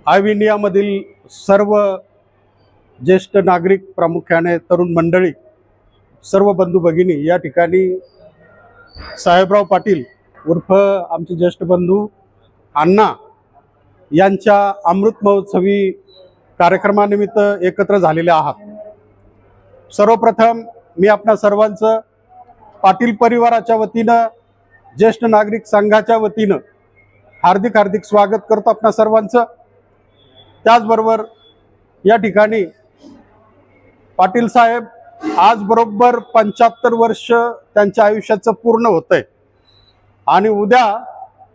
I इंडियामधील सर्व ज्येष्ठ नागरिक, प्रामुख्याने तरुण मंडळी, सर्व बंधू भगिनी, या ठिकाणी साहेबराव पाटील उर्फ आमचे ज्येष्ठ बंधू अण्णा यांच्या अमृत महोत्सवी कार्यक्रमानिमित्त एकत्र झालेले आहात। सर्वप्रथम मी आपणा सर्वांचं पाटील परिवाराच्या वतीनं, ज्येष्ठ नागरिक संघाच्या वतीनं हार्दिक हार्दिक स्वागत करतो आपणा सर्वांचं। त्याचबरोबर या ठिकाणी पाटील साहेब आज बरोबर 75 वर्ष त्यांच्या आयुष्याचं पूर्ण होतंय आणि उद्या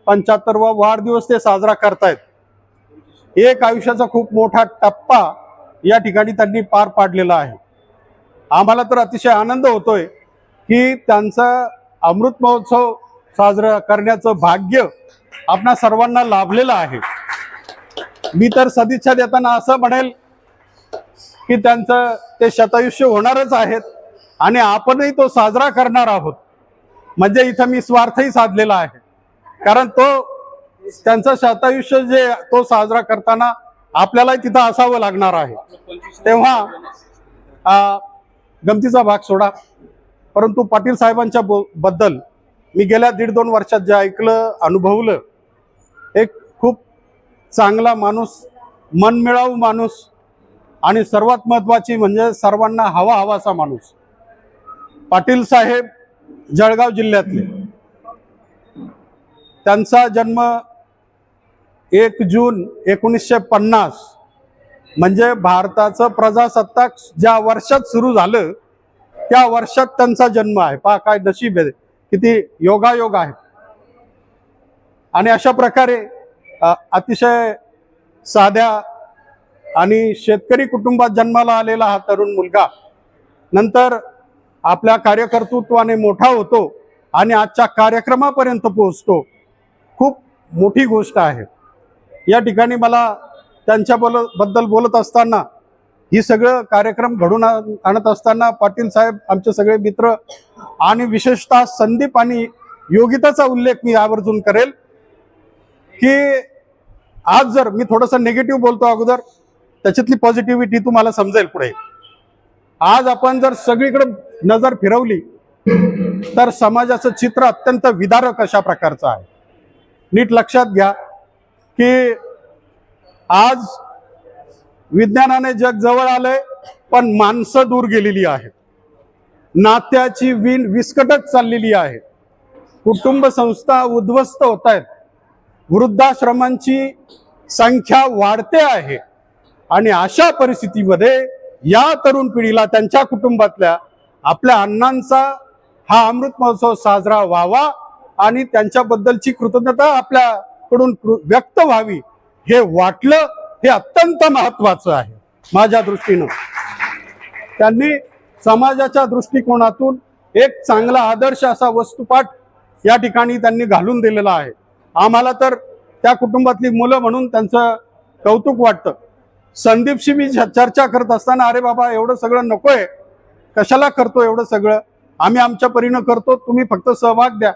75वा वाढदिवस ते साजरा करतायत। एक आयुष्याचा खूप मोठा टप्पा या ठिकाणी त्यांनी पार पाडलेला आहे। आम्हाला तर अतिशय आनंद होतोय की त्यांचा अमृत महोत्सव साजरा करण्याचं भाग्य आपणा सर्वांना लाभलेलं आहे। मी तर सदिच्छा देताना असं म्हणेल की त्यांचं ते शतायुष्य होणारच आहेत आणि आपणही तो साजरा करणार आहोत। म्हणजे इथं मी स्वार्थही साधलेला आहे, कारण तो त्यांचं शतायुष्य जे तो साजरा करताना आपल्यालाही तिथं असावं लागणार आहे। तेव्हा गमतीचा भाग सोडा, परंतु पाटील साहेबांच्या बद्दल मी गेल्या 1.5-2 वर्षात जे ऐकलं, अनुभवलं, एक खूप चांगला माणूस, मनमिळाऊ माणूस आणि सर्वात महत्त्वाची म्हणजे सर्वांना हवासा माणूस। पाटील साहेब जळगाव जिल्ह्यातले, त्यांचा जन्म 1 जून 1950 म्हणजे भारताचं प्रजासत्ताक ज्या वर्षात सुरू झालं त्या वर्षात त्यांचा जन्म आहे। पहा काय नशीब आहे, किती योगायोग आहे। आणि अशा प्रकारे अतिशय साध्या आणि शेतकरी कुटुंबात जन्माला आलेला हा तरुण मुलगा नंतर आपल्या कार्यकर्तृत्वाने मोठा होतो आणि आजच्या कार्यक्रमापर्यंत पोहोचतो। खूप मोठी गोष्ट आहे। या ठिकाणी मला त्यांच्या बद्दल बोलत असताना, ही सगळं कार्यक्रम घडून आणत असताना पाटील साहेब, आमचे सगळे मित्र आणि विशेषतः संदीप आणि योगिताचा उल्लेख मी आवर्जून करेल की आज जर मी थोडंसं निगेटिव्ह बोलतो अगोदर, त्याच्यातली पॉझिटिव्हिटी तुम्हाला समजेल पुढे। आज आपण जर सगळीकडे नजर फिरवली तर समाजाचं चित्र अत्यंत विदारक अशा प्रकारचं आहे। नीट लक्षात घ्या की आज विज्ञानाने जग जवळ आलंय, पण माणसं दूर गेलेली आहेत। नात्याची वीण विस्कटत चाललेली आहे। कुटुंब संस्था उद्ध्वस्त होत आहेत। वृद्धाश्रमांची संख्या वाढते आहे आणि अशा परिस्थितीमध्ये या तरुण पिढीला त्यांच्या कुटुंबातल्या आपल्या अण्णांचा हा अमृत महोत्सव साजरा व्हावा आणि त्यांच्याबद्दलची कृतज्ञता आपल्याकडून व्यक्त व्हावी हे वाटलं, हे अत्यंत महत्त्वाचं आहे माझ्या दृष्टीनं। त्यांनी समाजाच्या दृष्टिकोनातून एक चांगला आदर्श असा वस्तुपाठ या ठिकाणी त्यांनी घालून दिलेला आहे। आम्हाला तर त्या कुटुंबातली मुलं म्हणून त्यांचं कौतुक वाटतं। संदीपशी मी चर्चा करत असताना, अरे बाबा एवढं सगळं नकोय, कशाला करतो एवढं सगळं, आम्ही आमच्या परीनं करतो, तुम्ही फक्त सहभाग द्या।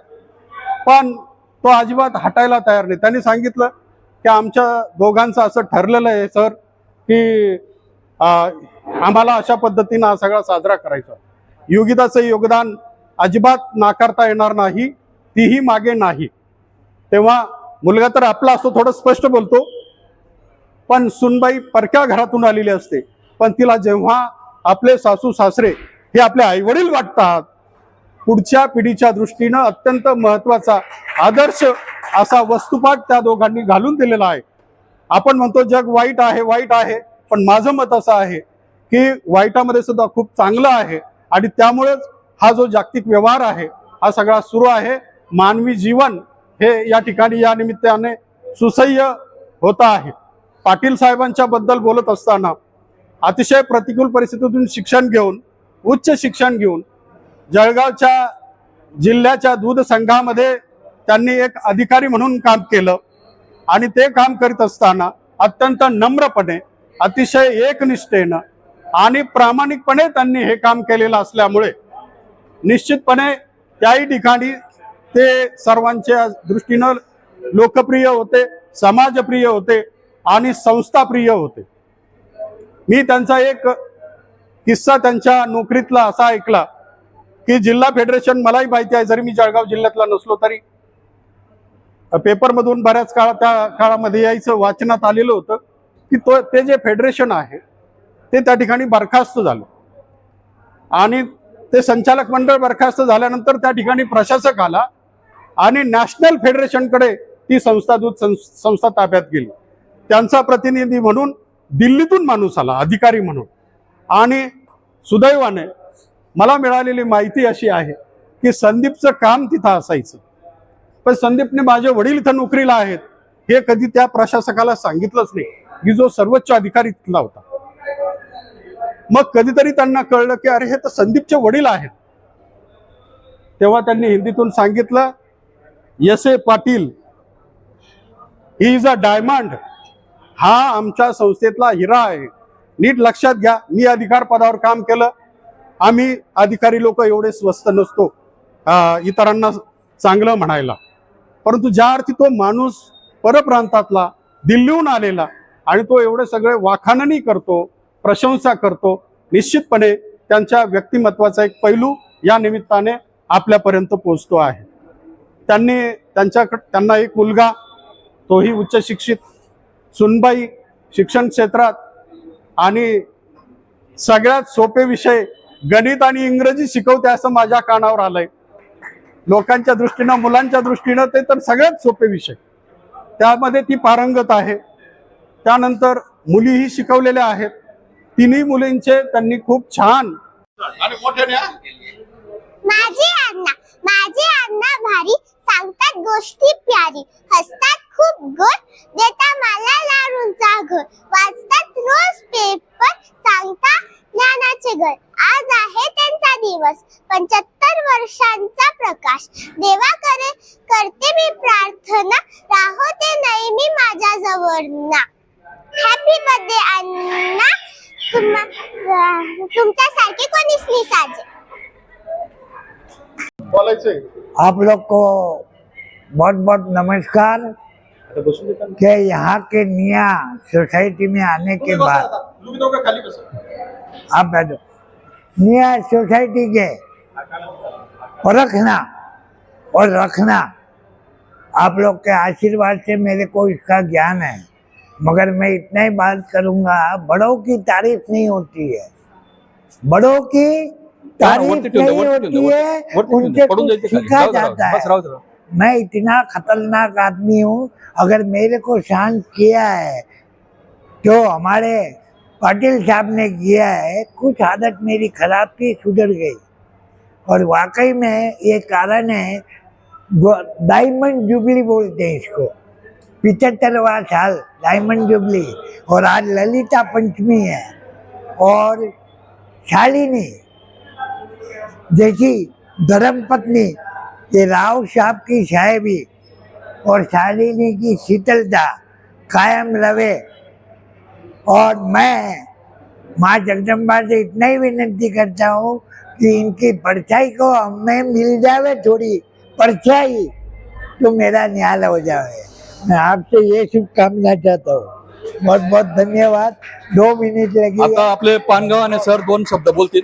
पण तो अजिबात हटायला तयार नाही। त्यांनी सांगितलं की आमच्या दोघांचं असं ठरलेलं आहे सर की आम्हाला अशा पद्धतीनं हा सगळा साजरा करायचा। योगिताचं योगदान अजिबात नाकारता येणार नाही, तीही मागे नाही। तेव्हा मुलगा तर आपला असतो, थोडं स्पष्ट बोलतो, पण सुनबाई परक्या घरातून आलेली असते, पण तिला जेव्हा आपले सासू सासरे हे आपले आईवडील वाटतात, पुढच्या पिढीच्या दृष्टीनं अत्यंत महत्त्वाचा आदर्श असा वस्तुपाठ त्या दोघांनी घालून दिलेला आहे। आपण म्हणतो जग वाईट आहे, वाईट आहे, पण माझं मत असं आहे की वाईटामध्ये सुद्धा खूप चांगलं आहे आणि त्यामुळेच हा जो जागतिक व्यवहार आहे हा सगळा सुरू आहे। मानवी जीवन हे या ठिकाणी या निमित्ताने सुसह्य होत आहे। पाटील साहेबांच्या बद्दल बोलत असताना अतिशय प्रतिकूल परिस्थितीतून शिक्षण घेऊन, उच्च शिक्षण घेऊन जळगावच्या जिल्ह्याच्या दूध संघामध्ये त्यांनी एक अधिकारी म्हणून काम केलं आणि ते काम करीत असताना अत्यंत नम्रपणे, अतिशय एकनिष्ठेनं आणि प्रामाणिकपणे त्यांनी हे काम केलेलं असल्यामुळे निश्चितपणे त्याही ठिकाणी ते सर्वांच्या दृष्टीनं लोकप्रिय होते, समाजप्रिय होते आणि संस्थाप्रिय होते. मी त्यांचा एक किस्सा त्यांच्या नोकरीतला असा ऐकला की जिल्हा फेडरेशन, मलाही माहिती आहे, जरी मी जळगाव जिल्ह्यातला नसलो तरी पेपरमधून बऱ्याच त्या काळामध्ये यायचं वाचनात आलेलं होतं की ते जे फेडरेशन आहे ते त्या ठिकाणी बरखास्त झालं आणि ते संचालक मंडळ बरखास्त झाल्यानंतर त्या ठिकाणी प्रशासक आला आणि नॅशनल फेडरेशनकडे ती संस्था ताब्यात गेली. त्यांचा प्रतिनिधी म्हणून दिल्लीतून माणूस आला, अधिकारी म्हणून. आणि सुदैवाने मला मिळालेली माहिती अशी आहे की संदीपचं काम तिथं असायचं, पण संदीपने माझे वडील इथं नोकरीला आहेत हे कधी त्या प्रशासकाला सांगितलंच नाही, की जो सर्वोच्च अधिकारी तिथला होता. मग कधीतरी त्यांना कळलं की अरे हे तर संदीपचे वडील आहेत. तेव्हा त्यांनी हिंदीतून सांगितलं, यसे Patil he is a diamond, हा आमच्या संस्थेतला हिरा आहे, नीट लक्षात घ्या. मी अधिकार पदावर काम केलं, आम्ही अधिकारी लोक एवढे स्वस्त नसतो इतरांना चांगलं म्हणायला, परंतु ज्या अर्थी तो माणूस परप्रांतातला दिल्लीहून आलेला आणि तो एवढे सगळे वाखाणणी करतो, प्रशंसा करतो, निश्चितपणे त्यांच्या व्यक्तिमत्वाचा एक पैलू या निमित्ताने आपल्यापर्यंत पोहोचतो आहे. त्यांना एक मुलगा, तोही उच्च शिक्षित, सुनबाई शिक्षण क्षेत्रात, आणि सगळ्यात सोपे विषय गणित आणि इंग्रजी शिकवते असं माझ्या कानावर आलंय. लोकांच्या दृष्टीनं, मुलांच्या दृष्टीनं ते तर सगळ्यात सोपे विषय, त्यामध्ये ती पारंगत आहे. त्यानंतर मुलीही शिकवलेल्या आहेत. तिन्ही मुलींचे त्यांनी खूप छान आणि मोठ्याने माझे अण्णा भारी, सांगतात गोष्टी प्यारी, हसतात खूप गोड, देता मला लाडूंचा घर, वाचतात रोज पेपर, सांगता ज्ञानाचे घर. आज आहे त्यांचा दिवस, 75 वर्षांचा प्रकाश, देवाकडे करते मी प्रार्थना, राहो ते नेहमी माझ्या जवळना. हॅपी बर्थडे अण्णा, तुमच्यासारखे कोणीच नाही साजे. आप लोग को बहुत बहुत नमस्कार कि यहाँ के निया सोसाइटी में आने के बाद आप बैठो, निया सोसाइटी के परखना और रखना आप लोग के आशीर्वाद से मेरे को इसका ज्ञान है, मगर मैं इतना ही बात करूँगा, बड़ों की तारीफ नहीं होती है, बड़ों की तारीफ नहीं होती है, उनसे कुछ सीखा जाता है. मैं इतना खतरनाक आदमी हूँ, अगर मेरे को शांत किया है तो हमारे पाटिल साहब ने किया है. कुछ आदत मेरी खराब थी, सुधर गई, और वाकई में ये कारण है, डायमंड जुबली बोलते हैं इसको, 75वां साल डायमंड जुबली, और आज ललिता पंचमी है, और शालिनी जैसी धर्मपत्नी, ये राव साहब की साहेबी और शालिनी की शीतलता कायम रहे. और मैं माँ जगदम्बा से इतना ही विनती करता हूँ कि इनकी परछाई को हमें मिल जावे, थोड़ी परछाई, तो मेरा न्याय हो जाए. मैं आपसे ये शुभकामना चाहता हूँ. बहुत बहुत धन्यवाद. 2 मिनिट लगे. आता आपले पानगाव आणि सर 2 शब्द बोलतील.